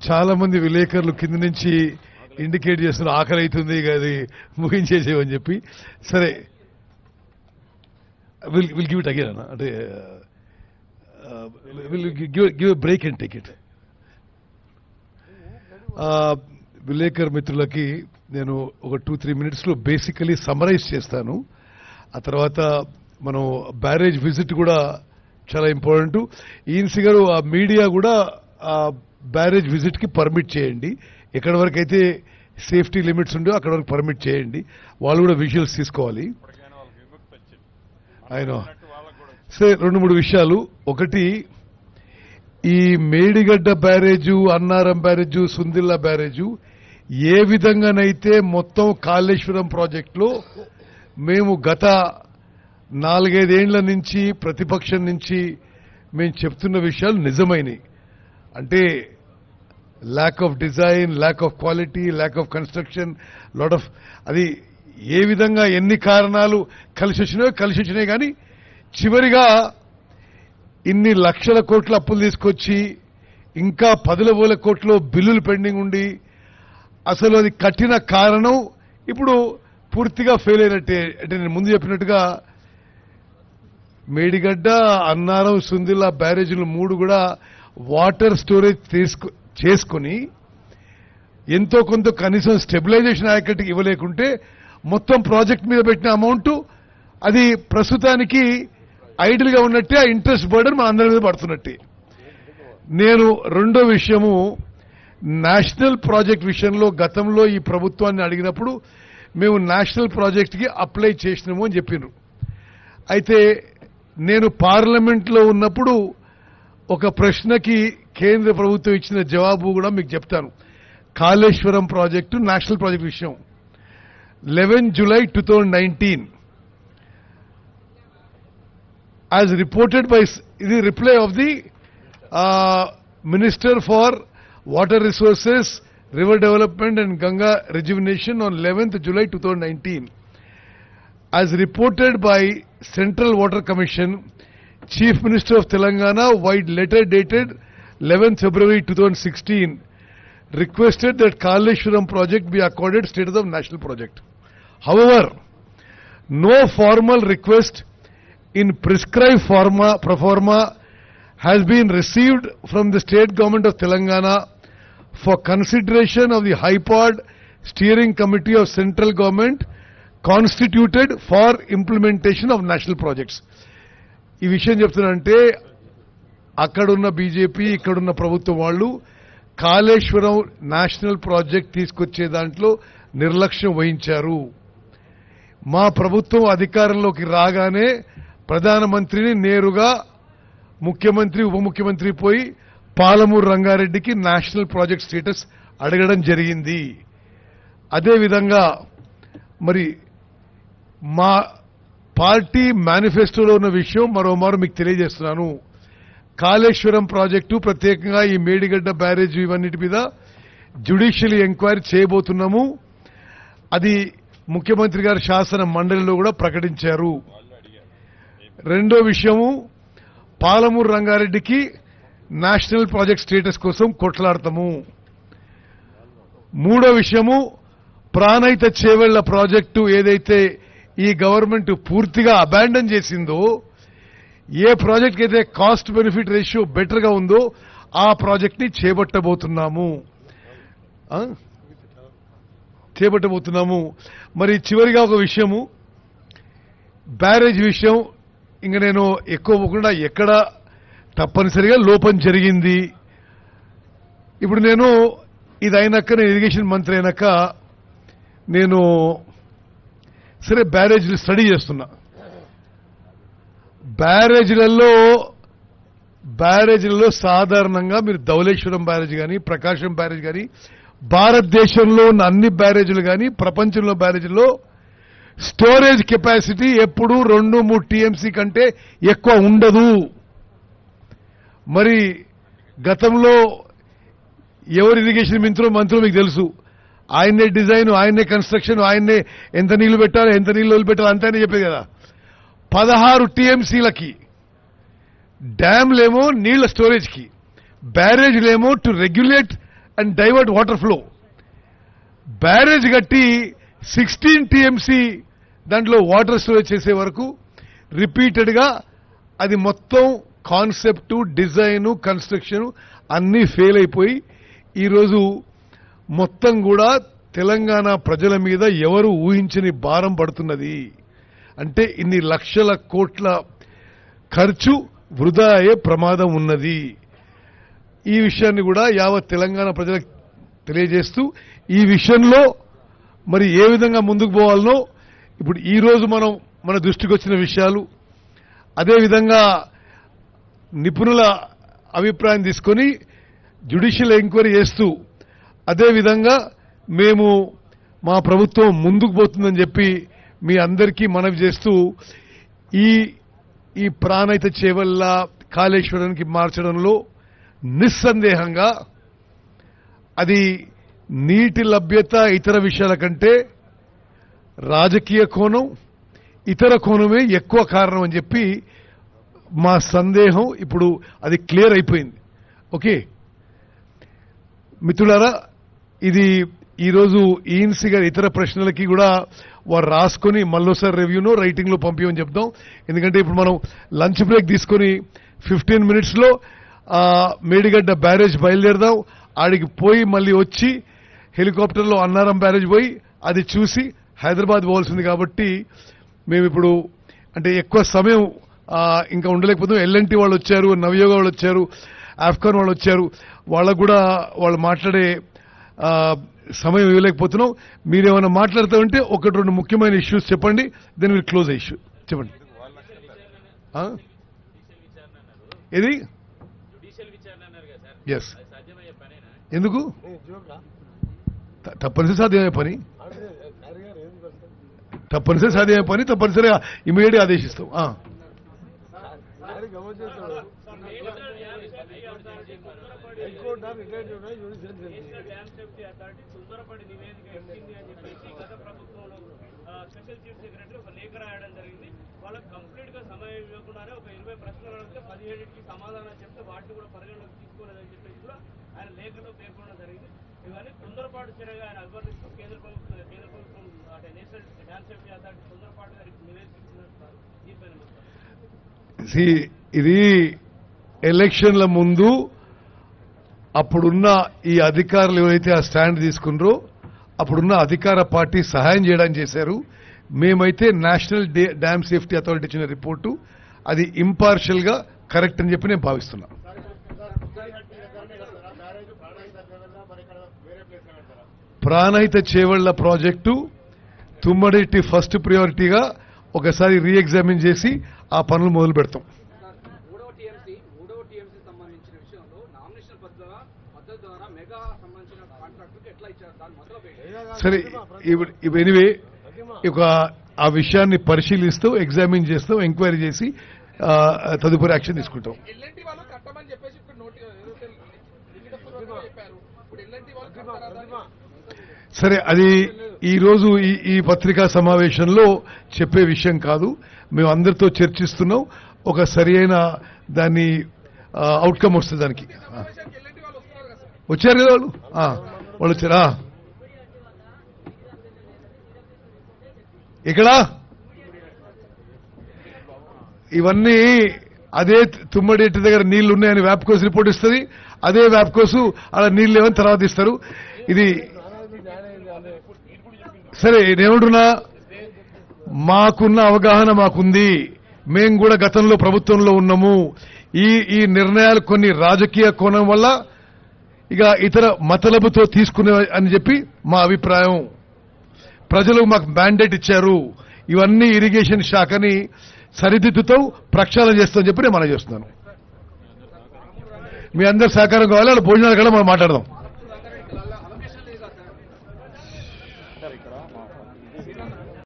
చాలా మంది విలేకరులు కింద నుంచి ఇండికేట్ చేస్తున్న ఆకలి అవుతుంది అది ముగించేసేవని చెప్పి సరే విల్ గివ్ ఇట్ అగైన్ అంటే will give break and take it. విలేకర్ మిత్రులకి నేను ఒక 2-3 మినిట్స్లో బేసికలీ సమరైజ్ చేస్తాను. ఆ తర్వాత మనం బ్యారేజ్ విజిట్ కూడా చాలా ఇంపార్టెంట్. ఈఎన్సీ గారు ఆ మీడియా కూడా ఆ బ్యారేజ్ విజిట్కి పర్మిట్ చేయండి. ఎక్కడి వరకు అయితే సేఫ్టీ లిమిట్స్ ఉండో అక్కడ వరకు పర్మిట్ చేయండి. వాళ్ళు కూడా విజువల్స్ తీసుకోవాలి. ఆయన సరే 2-3 విషయాలు. ఒకటి, ఈ Medigadda barrage, Annaram barrage, Sundilla barrage ఏ విధంగానైతే మొత్తం కాళేశ్వరం ప్రాజెక్టులో మేము గత 4-5 ఏళ్ల నుంచి ప్రతిపక్షం నుంచి మేము చెప్తున్న విషయాలు నిజమైనవి. అంటే lack of design, lack of quality, lack of construction, lot of అది ఏ విధంగా ఎన్ని కారణాలు కలిసి వచ్చినాయి కానీ చివరిగా ఇన్ని లక్షల కోట్ల అప్పులు తీసుకొచ్చి ఇంకా 10,000 కోట్ల బిల్లులు పెండింగ్ ఉండి అసలు అది కట్టిన కారణం ఇప్పుడు పూర్తిగా ఫెయిల్ అయినట్టే. అంటే నేను ముందు చెప్పినట్టుగా మేడిగడ్డ, అన్నారం, సుందిల్లా బ్యారేజీలు 3 కూడా వాటర్ స్టోరేజ్ చేసుకుని ఎంతో కొంత కనీసం స్టెబిలైజేషన్ ఆయకట్టుకి ఇవ్వలేకుంటే మొత్తం ప్రాజెక్ట్ మీద పెట్టిన అమౌంట్ అది ప్రస్తుతానికి ఐడిల్ గా ఉన్నట్టే, ఆ ఇంట్రెస్ట్ బర్డెన్ మన అందరి మీద పడుతున్నట్టే. నేను రెండో విషయము, నేషనల్ ప్రాజెక్ట్ విషయంలో గతంలో ఈ ప్రభుత్వాన్ని అడిగినప్పుడు మేము నేషనల్ ప్రాజెక్ట్కి అప్లై చేసినాము అని చెప్పినారు. అయితే నేను పార్లమెంట్లో ఉన్నప్పుడు ఒక ప్రశ్నకి కేంద్ర ప్రభుత్వం ఇచ్చిన జవాబు కూడా మీకు చెప్తాను. కాళేశ్వరం ప్రాజెక్టు నేషనల్ ప్రాజెక్ట్ విషయం 11 July 2019 as reported by the reply of the Minister for Water Resources, River Development and Ganga Rejuvenation on 11th July 2019. As reported by Central Water Commission, Chief Minister of Telangana, via letter dated 11th February 2016, requested that Kaleshwaram project be accorded status of national project. However, no formal request in prescribed pro forma has been received from the state government of Telangana for consideration of the HYPOD steering committee of central government constituted for implementation of national projects. ఈ విషయం చెప్తున్నానంటే అక్కడున్న BJP, ఇక్కడున్న ప్రభుత్వం వాళ్ళు Kaleshwaram national project తీసుకొచ్చే దాంట్లో నిర్లక్ష్యం వహించారు. మా ప్రభుత్వం అధికారంలోకి రాగానే ప్రధానమంత్రిని నేరుగా ముఖ్యమంత్రి, ఉప ముఖ్యమంత్రి పోయి పాలమూరు రంగారెడ్డికి నేషనల్ ప్రాజెక్ట్ స్టేటస్ అడగడం జరిగింది. అదేవిధంగా మరి మా పార్టీ మేనిఫెస్టోలో ఉన్న విషయం మరోమారు మీకు తెలియజేస్తున్నాను. కాళేశ్వరం ప్రాజెక్టు, ప్రత్యేకంగా ఈ మేడిగడ్డ బ్యారేజ్ ఇవన్నిటి మీద జ్యుడిషియల్ ఎంక్వైరీ చేయబోతున్నాము. అది ముఖ్యమంత్రి గారి శాసన మండలిలో కూడా ప్రకటించారు. రెండో విషయము, పాలమూరు రంగారెడ్డికి నేషనల్ ప్రాజెక్ట్ స్టేటస్ కోసం కొట్లాడతాము. మూడో విషయము, ప్రాణహిత చేవెళ్ల ప్రాజెక్టు ఏదైతే ఈ గవర్నమెంట్ పూర్తిగా అబాండన్ చేసిందో, ఏ ప్రాజెక్ట్ అయితే కాస్ట్ బెనిఫిట్ రేషియో బెటర్ గా ఉందో ఆ ప్రాజెక్ట్ ని చేపట్టబోతున్నాము. మరి చివరిగా ఒక విషయము, బ్యారేజ్ విషయం. ఇంకా నేను ఎక్కువ పోకుండా ఎక్కడ తప్పనిసరిగా లోపం జరిగింది. ఇప్పుడు నేను ఇది అయినాక, నేను ఇరిగేషన్ మంత్రి అయినాక నేను సరే బ్యారేజీలు స్టడీ చేస్తున్నా. బ్యారేజీలలో సాధారణంగా మీరు ధవళేశ్వరం బ్యారేజ్ కానీ, ప్రకాశం బ్యారేజ్ కానీ, భారతదేశంలో ఉన్న అన్ని బ్యారేజీలు కానీ, ప్రపంచంలో బ్యారేజీల్లో స్టోరేజ్ కెపాసిటీ ఎప్పుడూ 2-3 టీఎంసీ కంటే ఎక్కువ ఉండదు. మరి గతంలో ఎవరు ఇరిగేషన్ మంత్రులు మీకు తెలుసు. ఆయన్నే డిజైన్, ఆయన్నే కన్స్ట్రక్షన్, ఆయన్నే ఎంత నీళ్లు పెట్టాలి, ఎంత నీళ్లు వదిలిపెట్టాలి అంతనే చెప్పేది కదా. 16 టీఎంసీలకి డ్యామ్లేమో నీళ్ల స్టోరేజ్కి, బ్యారేజ్లేమో to regulate and divert water flow. Barrage కట్టి 16 టీఎంసీ దాంట్లో వాటర్ స్టోరేజ్ చేసే వరకు రిపీటెడ్గా అది మొత్తం కాన్సెప్టు, డిజైను, కన్స్ట్రక్షన్ అన్నీ ఫెయిల్ అయిపోయి ఈరోజు మొత్తం కూడా తెలంగాణ ప్రజల మీద ఎవరు ఊహించని భారం పడుతున్నది. అంటే ఇన్ని లక్షల కోట్ల ఖర్చు వృధా అయ్యే ప్రమాదం ఉన్నది. ఈ విషయాన్ని కూడా యావత్ తెలంగాణ ప్రజలకు తెలియజేస్తూ ఈ విషయంలో మరి ఏ విధంగా ముందుకు పోవాలనో ఇప్పుడు ఈ రోజు మన దృష్టికి వచ్చిన విషయాలు, అదేవిధంగా నిపుణుల అభిప్రాయం తీసుకొని జ్యుడిషియల్ ఎంక్వైరీ చేస్తూ అదేవిధంగా మేము మా ప్రభుత్వం ముందుకు పోతుందని చెప్పి మీ అందరికీ మనవి చేస్తూ ఈ ప్రాణహిత చేవెళ్ల కాళేశ్వరానికి మార్చడంలో నిస్సందేహంగా అది నీటి లభ్యత ఇతర విషయాల కంటే రాజకీయ కోణం, ఇతర కోణమే ఎక్కువ కారణం అని చెప్పి మా సందేహం ఇప్పుడు అది క్లియర్ అయిపోయింది. ఓకే మిత్రులారా, ఇది ఈరోజు ఈఎన్సీ గారి ఇతర ప్రశ్నలకి కూడా వారు రాసుకొని మళ్ళోసారి రివ్యూను రైటింగ్లో పంపించమని చెప్తాం. ఎందుకంటే ఇప్పుడు మనం లంచ్ బ్రేక్ తీసుకొని 15 మినిట్స్లో మేడిగడ్డ బ్యారేజ్ బయలుదేరదాం. ఆడికి పోయి మళ్ళీ వచ్చి హెలికాప్టర్లో అన్నారం బ్యారేజ్ పోయి అది చూసి హైదరాబాద్ పోవాల్సింది. కాబట్టి మేము ఇప్పుడు అంటే ఎక్కువ సమయం ఇంకా ఉండలేకపోతున్నాం. ఎల్ఎన్టీ వాళ్ళు వచ్చారు, నవయోగ వాళ్ళు వచ్చారు, ఆఫ్ఘాన్ వాళ్ళు వచ్చారు. వాళ్ళకు కూడా వాళ్ళు మాట్లాడే సమయం ఇవ్వలేకపోతున్నాం. మీరేమైనా మాట్లాడుతూ ఉంటే ఒకటి రెండు ముఖ్యమైన ఇష్యూస్ చెప్పండి, దెన్ విల్ క్లోజ్ ఇష్యూ. చెప్పండి. ఇది ఎస్, ఎందుకు తప్పనిసరి సాధ్యమయ్యే పని, తప్పనిసరి సాధ్యమయ్యే పని తప్పనిసరిగా ఇమీడియట్గా ఆదేశిస్తాం. స్పెషల్ చీఫ్ సెక్రటరీ ఒక లేఖ రాయడం జరిగింది. వాళ్ళకి కంప్లీట్ గా సమయం ఇవ్వకుండానే ఒక 20 ప్రశ్నలు అడిగితే 17కి సమాధానం చెప్తే వాటిని కూడా పరిగణలోకి తీసుకోలేదని చెప్పేసి కూడా ఆయన లేఖలో పేర్కొనడం జరిగింది. ఇవన్నీ తొందరపాటు చర్యగా ఆయన అభివర్ణిస్తూ కేంద్ర ప్రభుత్వం అంటే నేషనల్ డ్యామ్ సేఫ్టీ అథారిటీ తొందరపాటుగా నివేదిస్తున్నారు. దీనిపైన ఇది ఎలక్షన్ల ముందు అప్పుడున్న ఈ అధికారులు ఎవరైతే ఆ స్టాండ్ తీసుకున్నారో అప్పుడున్న అధికార పార్టీ సహాయం చేయడానికి చేశారు. మేమైతే నేషనల్ డ్యామ్ సేఫ్టీ అథారిటీ ఇచ్చిన రిపోర్టు అది ఇంపార్షియల్ గా కరెక్ట్ అని చెప్పి నేను భావిస్తున్నా. ప్రాణహిత చేవళ్ల ప్రాజెక్టు తుమ్మడిటి ఫస్ట్ ప్రియారిటీగా ఒకసారి రీఎగ్జామిన్ చేసి ఆ పనులు మొదలు పెడతాం. సరే ఇప్పుడు ఎనివే ఆ విషయాన్ని పరిశీలిస్తూ ఎగ్జామిన్ చేస్తాం, ఎంక్వైరీ చేసి తదుపరి యాక్షన్ తీసుకుంటాం. సరే, అది ఈరోజు ఈ పత్రికా సమావేశంలో చెప్పే విషయం కాదు. మేము అందరితో చర్చిస్తున్నాం. ఒక సరి అయిన దాన్ని అవుట్కమ్ వస్తుంది. దానికి వచ్చారు కదా వాళ్ళు వచ్చారా? ఇక్కడ ఇవన్నీ అదే తుమ్మడేటి దగ్గర నీళ్లు ఉన్నాయని వ్యాప్కోస్ రిపోర్ట్ ఇస్తుంది. అదే వ్యాప్కోస్ అలా నీళ్లు లేవని తర్వాత ఇస్తారు. ఇది సరే, నేనుంటున్నా, మాకున్న అవగాహన మాకుంది. మేము కూడా గతంలో ప్రభుత్వంలో ఉన్నాము. ఈ నిర్ణయాలు కొన్ని రాజకీయ కోణం వల్ల ఇక ఇతర మతలబుతో తీసుకునే అని చెప్పి మా అభిప్రాయం. ప్రజలు మాకు మ్యాండేట్ ఇచ్చారు. ఇవన్నీ ఇరిగేషన్ శాఖని సరిదిద్దుతో ప్రక్షాళన చేస్తామని చెప్పి నేను మనం చేస్తున్నాను. మీ అందరి సహకారం కావాలి. భోజనాలు కూడా మనం మాట్లాడదాం.